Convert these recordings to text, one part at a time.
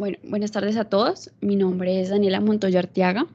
Bueno, buenas tardes a todos. Mi nombre es Daniela Montoya Arteaga.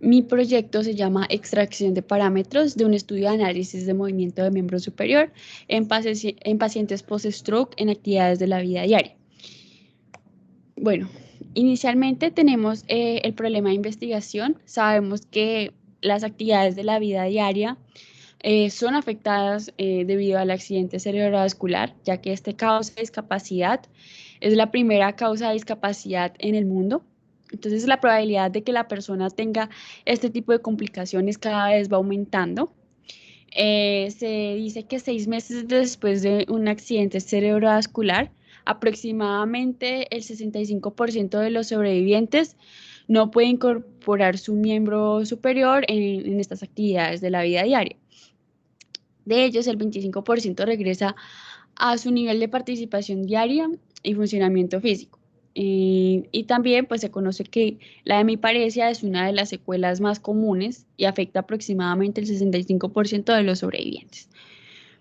Mi proyecto se llama Extracción de parámetros de un estudio de análisis de movimiento de miembro superior en pacientes post-stroke en actividades de la vida diaria. Bueno, inicialmente tenemos el problema de investigación. Sabemos que las actividades de la vida diaria son afectadas debido al accidente cerebrovascular, ya que este causa discapacidad. Es la primera causa de discapacidad en el mundo. Entonces, la probabilidad de que la persona tenga este tipo de complicaciones cada vez va aumentando. Se dice que 6 meses después de un accidente cerebrovascular, aproximadamente el 65% de los sobrevivientes no puede incorporar su miembro superior en estas actividades de la vida diaria. De ellos, el 25% regresa a su nivel de participación diaria y funcionamiento físico. Y también pues se conoce que la hemiparesia es una de las secuelas más comunes y afecta aproximadamente el 65% de los sobrevivientes.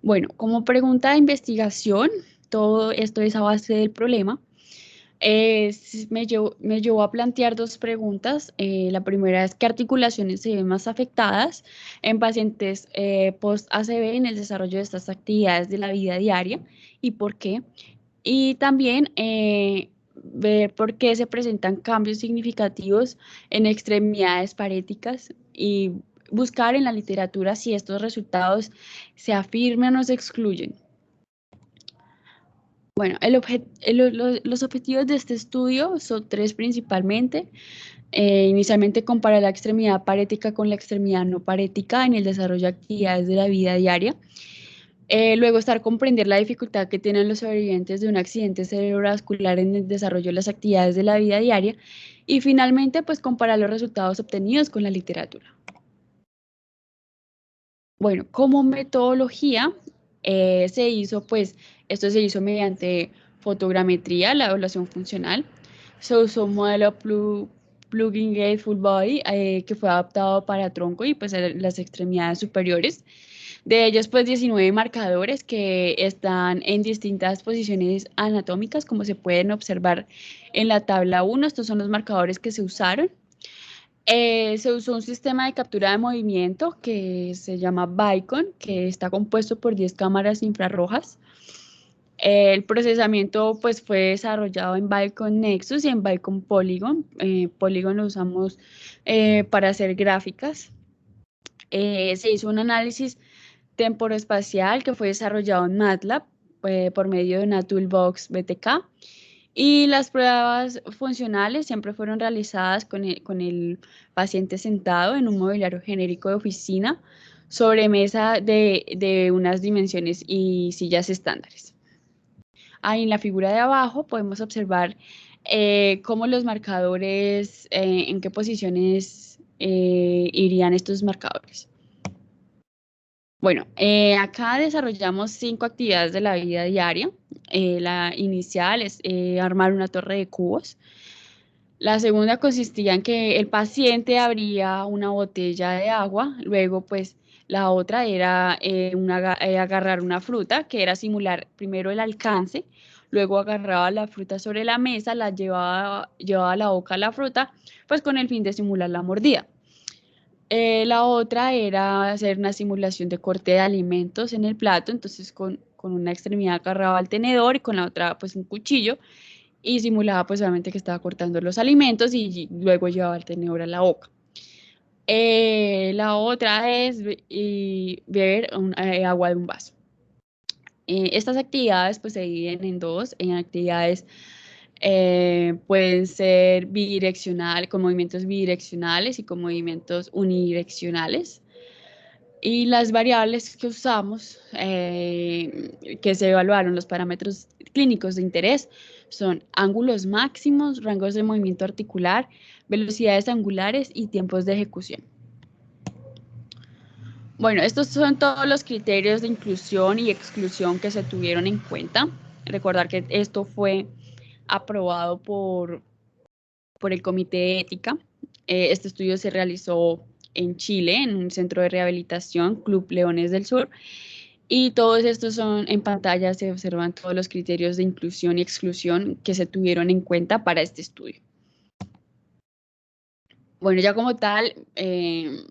Bueno, como pregunta de investigación, todo esto es a base del problema. Me llevó a plantear dos preguntas. La primera es, ¿qué articulaciones se ven más afectadas en pacientes post-ACV en el desarrollo de estas actividades de la vida diaria y por qué? Y también ver por qué se presentan cambios significativos en extremidades paréticas y buscar en la literatura si estos resultados se afirman o se excluyen. Bueno, los objetivos de este estudio son tres principalmente. Inicialmente comparar la extremidad parética con la extremidad no parética en el desarrollo de actividades de la vida diaria. Luego comprender la dificultad que tienen los sobrevivientes de un accidente cerebrovascular en el desarrollo de las actividades de la vida diaria. Y finalmente, pues comparar los resultados obtenidos con la literatura. Bueno, como metodología esto se hizo mediante fotogrametría, la evaluación funcional. Se usó un modelo plugin gate full body que fue adaptado para tronco y pues las extremidades superiores. De ellos, pues 19 marcadores que están en distintas posiciones anatómicas, como se pueden observar en la tabla 1. Estos son los marcadores que se usaron. Se usó un sistema de captura de movimiento que se llama Vicon, que está compuesto por 10 cámaras infrarrojas. El procesamiento pues, fue desarrollado en Vicon Nexus y en Vicon Polygon. Polygon lo usamos para hacer gráficas. Se hizo un análisis temporoespacial que fue desarrollado en MATLAB por medio de una toolbox BTK. Y las pruebas funcionales siempre fueron realizadas con el paciente sentado en un mobiliario genérico de oficina sobre mesa de unas dimensiones y sillas estándares. Ahí en la figura de abajo podemos observar cómo los marcadores, en qué posiciones irían estos marcadores. Bueno, acá desarrollamos 5 actividades de la vida diaria. La inicial es armar una torre de cubos. La segunda consistía en que el paciente abría una botella de agua. Luego, pues, la otra era agarrar una fruta, que era simular primero el alcance. Luego agarraba la fruta sobre la mesa, llevaba a la boca la fruta, pues con el fin de simular la mordida. La otra era hacer una simulación de corte de alimentos en el plato, entonces con una extremidad agarraba el tenedor y con la otra pues un cuchillo y simulaba pues obviamente que estaba cortando los alimentos y luego llevaba el tenedor a la boca. La otra es beber agua de un vaso. Estas actividades pues se dividen en dos, en actividades pueden ser bidireccional, con movimientos bidireccionales y con movimientos unidireccionales. Y las variables que usamos, que se evaluaron los parámetros clínicos de interés, son ángulos máximos, rangos de movimiento articular, velocidades angulares y tiempos de ejecución. Bueno, estos son todos los criterios de inclusión y exclusión que se tuvieron en cuenta. Recordar que esto fue aprobado por el Comité de Ética. Este estudio se realizó en Chile, en un centro de rehabilitación, Club Leones del Sur, Y todos estos son en pantalla, se observan todos los criterios de inclusión y exclusión que se tuvieron en cuenta para este estudio. Bueno, ya como tal, un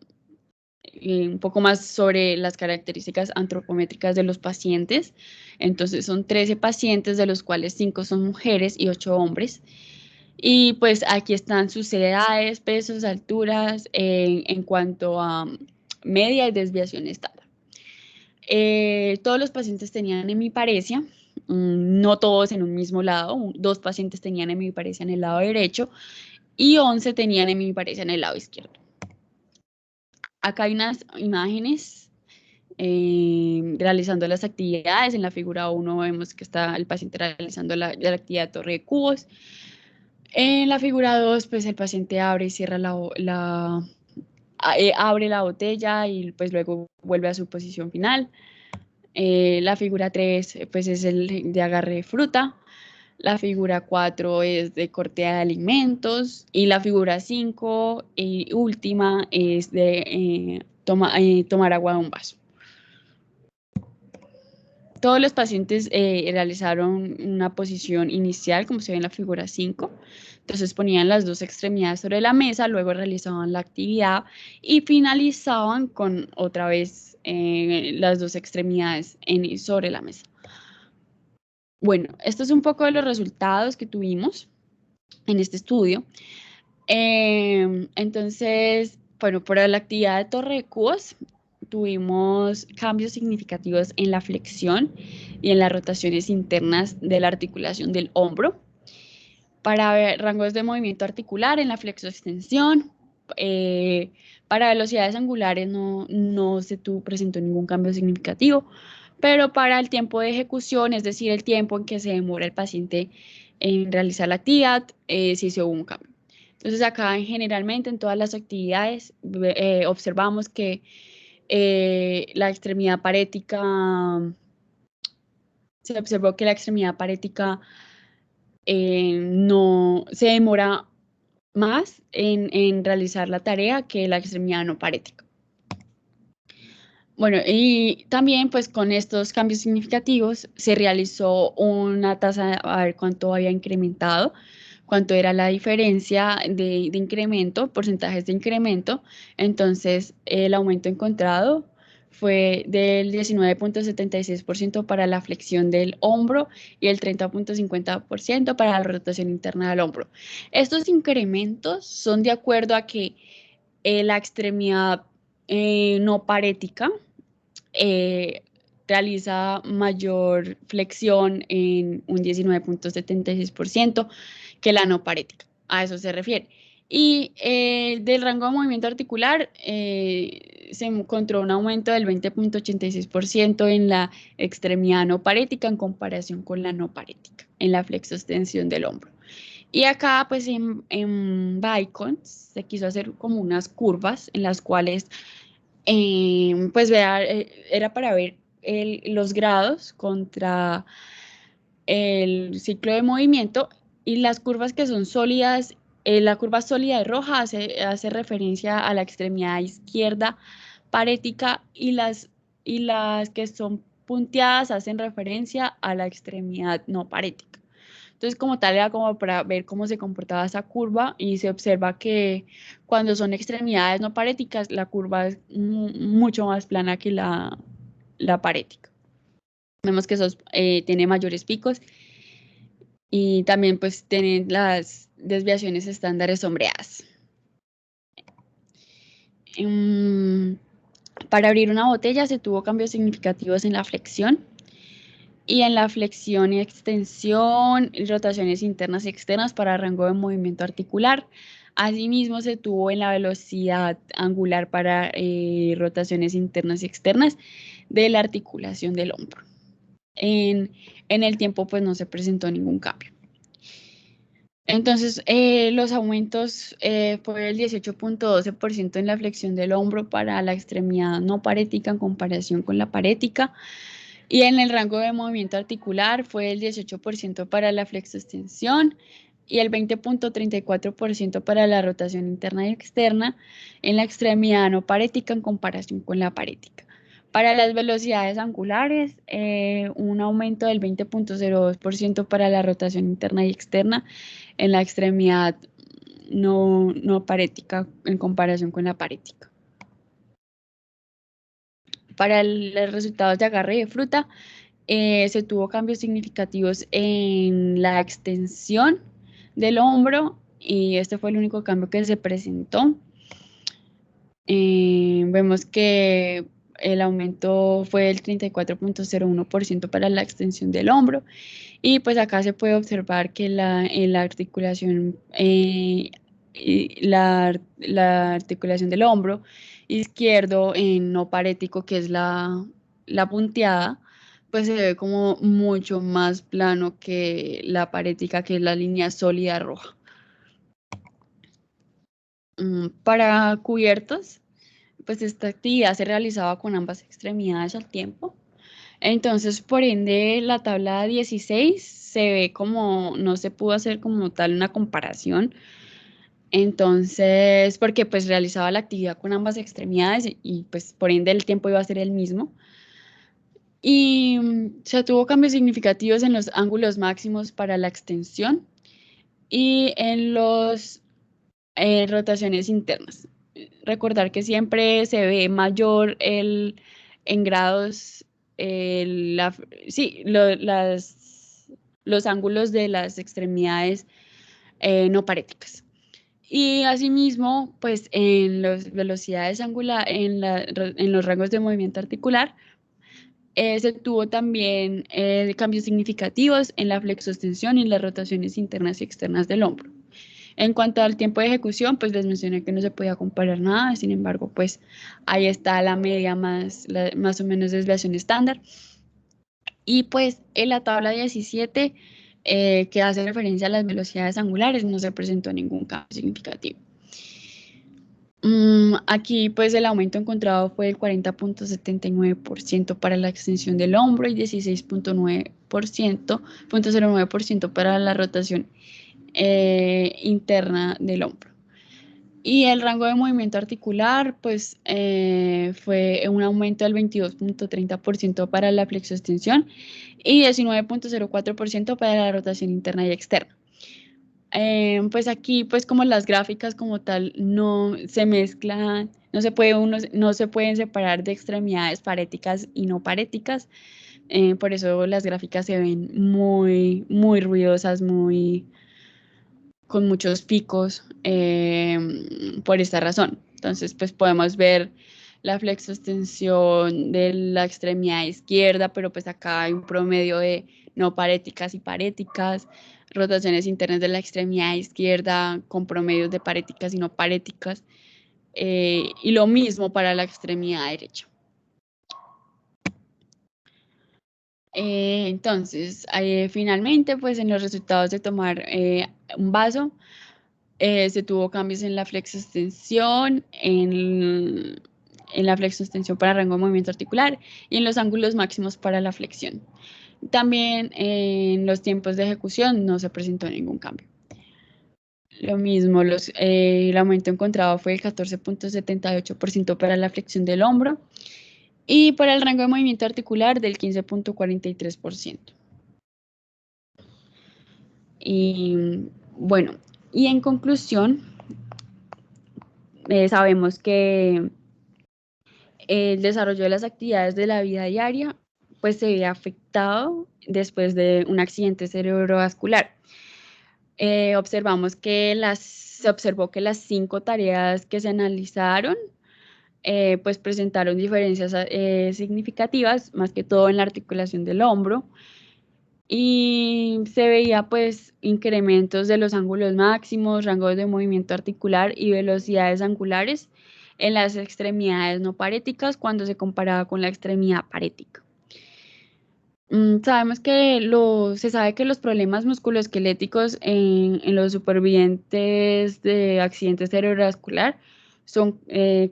poco más sobre las características antropométricas de los pacientes. Entonces son 13 pacientes, de los cuales 5 son mujeres y 8 hombres. Y pues aquí están sus edades, pesos, alturas, en cuanto a media y desviación estándar. Todos los pacientes tenían hemiparesia, no todos en un mismo lado, 2 pacientes tenían hemiparesia en el lado derecho y 11 tenían hemiparesia en el lado izquierdo. Acá hay unas imágenes realizando las actividades. En la figura 1 vemos que está el paciente realizando la actividad de torre de cubos. En la figura 2, pues el paciente abre y cierra abre la botella y pues luego vuelve a su posición final. La figura 3, pues es el de agarre de fruta. La figura 4 es de corte de alimentos y la figura 5 y última es de tomar agua de un vaso. Todos los pacientes realizaron una posición inicial, como se ve en la figura 5. Entonces ponían las 2 extremidades sobre la mesa, luego realizaban la actividad y finalizaban con otra vez las 2 extremidades sobre la mesa. Bueno, esto es un poco de los resultados que tuvimos en este estudio. Entonces, bueno, para la actividad de torre de cubos tuvimos cambios significativos en la flexión y en las rotaciones internas de la articulación del hombro. Para ver rangos de movimiento articular en la flexoextensión, para velocidades angulares no se presentó ningún cambio significativo, pero para el tiempo de ejecución, es decir, el tiempo en que se demora el paciente en realizar la actividad, sí se hubo un cambio. Entonces acá generalmente en todas las actividades observamos que la extremidad parética, se observó que la extremidad parética no se demora más en realizar la tarea que la extremidad no parética. Bueno, y también pues con estos cambios significativos se realizó una tasa a ver cuánto había incrementado, cuánto era la diferencia de incremento, porcentajes de incremento. Entonces el aumento encontrado fue del 19.76% para la flexión del hombro y el 30.50% para la rotación interna del hombro. Estos incrementos son de acuerdo a que la extremidad no parética realiza mayor flexión en un 19.76% que la no parética. A eso se refiere. Y del rango de movimiento articular se encontró un aumento del 20.86% en la extremidad no parética en comparación con la no parética, en la flexoextensión del hombro. Y acá, pues en Bicon se quiso hacer como unas curvas en las cuales pues era para ver los grados contra el ciclo de movimiento y las curvas que son sólidas, la curva sólida de roja hace referencia a la extremidad izquierda parética y las que son punteadas hacen referencia a la extremidad no parética. Entonces, como tal, era como para ver cómo se comportaba esa curva y se observa que cuando son extremidades no paréticas, la curva es mucho más plana que la parética. Vemos que tiene mayores picos y también pues tienen las desviaciones estándares sombreadas. Para abrir una botella se tuvo cambios significativos en la flexión y en la flexión y extensión, y rotaciones internas y externas para rango de movimiento articular. Asimismo, se tuvo en la velocidad angular para rotaciones internas y externas de la articulación del hombro. En el tiempo, pues no se presentó ningún cambio. Entonces, los aumentos fue el 18.12% en la flexión del hombro para la extremidad no parética en comparación con la parética. Y en el rango de movimiento articular fue el 18% para la flexoextensión y el 20.34% para la rotación interna y externa en la extremidad no parética en comparación con la parética. Para las velocidades angulares, un aumento del 20,02% para la rotación interna y externa en la extremidad no parética en comparación con la parética. Para los resultados de agarre de fruta, se tuvo cambios significativos en la extensión del hombro y este fue el único cambio que se presentó. Vemos que el aumento fue del 34,01% para la extensión del hombro y pues acá se puede observar que en la articulación, la articulación del hombro izquierdo en no parético, que es la punteada, pues se ve como mucho más plano que la parética, que es la línea sólida roja. Para cubiertos, pues esta actividad se realizaba con ambas extremidades al tiempo. Entonces, por ende, la tabla 16 se ve como, no se pudo hacer como tal una comparación. Entonces, porque pues realizaba la actividad con ambas extremidades y pues por ende el tiempo iba a ser el mismo. Y se tuvo cambios significativos en los ángulos máximos para la extensión y en los rotaciones internas. Recordar que siempre se ve mayor en grados, sí, los ángulos de las extremidades no paréticas. Y asimismo, pues en las velocidades angulares, en los rangos de movimiento articular, se tuvo también cambios significativos en la flexoextensión y las rotaciones internas y externas del hombro. En cuanto al tiempo de ejecución, pues les mencioné que no se podía comparar nada, sin embargo, pues ahí está la media más o menos desviación estándar. Y pues en la tabla 17, que hace referencia a las velocidades angulares, no se presentó ningún cambio significativo. Aquí pues el aumento encontrado fue el 40,79% para la extensión del hombro y 16,09% para la rotación interna del hombro. Y el rango de movimiento articular, pues fue un aumento del 22,30% para la flexoextensión y 19,04% para la rotación interna y externa. Pues aquí, pues como las gráficas como tal no se mezclan, no se pueden separar de extremidades paréticas y no paréticas. Por eso las gráficas se ven muy, muy ruidosas, con muchos picos por esta razón. Entonces, pues podemos ver la flexoextensión de la extremidad izquierda, pero pues acá hay un promedio de no paréticas y paréticas, rotaciones internas de la extremidad izquierda con promedios de paréticas y no paréticas, y lo mismo para la extremidad derecha. Entonces, finalmente, pues en los resultados de tomar un vaso, se tuvo cambios en la flexoextensión, en la flexoextensión para rango de movimiento articular y en los ángulos máximos para la flexión. También en los tiempos de ejecución no se presentó ningún cambio. Lo mismo, el aumento encontrado fue el 14,78% para la flexión del hombro y para el rango de movimiento articular del 15,43%. Y bueno, y en conclusión, sabemos que el desarrollo de las actividades de la vida diaria pues se ve afectado después de un accidente cerebrovascular. Observamos que se observó que las 5 tareas que se analizaron pues presentaron diferencias significativas, más que todo en la articulación del hombro, y se veía pues incrementos de los ángulos máximos, rangos de movimiento articular y velocidades angulares en las extremidades no paréticas cuando se comparaba con la extremidad parética. Sabemos que se sabe que los problemas musculoesqueléticos en los supervivientes de accidentes cerebrovascular son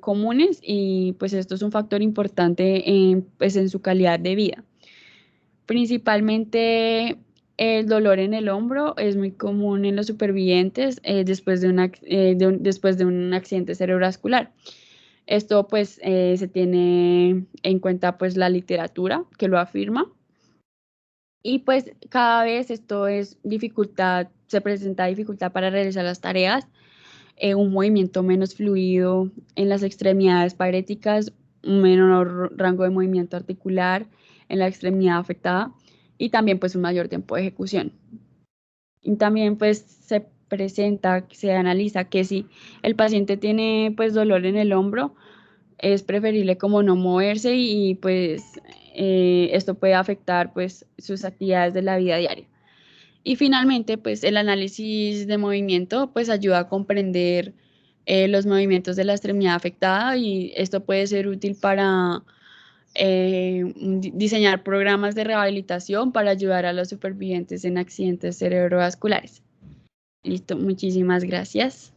comunes y pues esto es un factor importante pues, en su calidad de vida. Principalmente el dolor en el hombro es muy común en los supervivientes después de un accidente cerebrovascular. Esto pues se tiene en cuenta pues la literatura que lo afirma y pues cada vez esto es dificultad, se presenta dificultad para realizar las tareas, un movimiento menos fluido en las extremidades paréticas, un menor rango de movimiento articular en la extremidad afectada y también pues un mayor tiempo de ejecución. Y también pues se presenta, se analiza que si el paciente tiene pues dolor en el hombro, es preferible como no moverse y pues esto puede afectar pues sus actividades de la vida diaria. Y finalmente pues el análisis de movimiento pues ayuda a comprender los movimientos de la extremidad afectada y esto puede ser útil para diseñar programas de rehabilitación para ayudar a los supervivientes en accidentes cerebrovasculares. Listo, muchísimas gracias.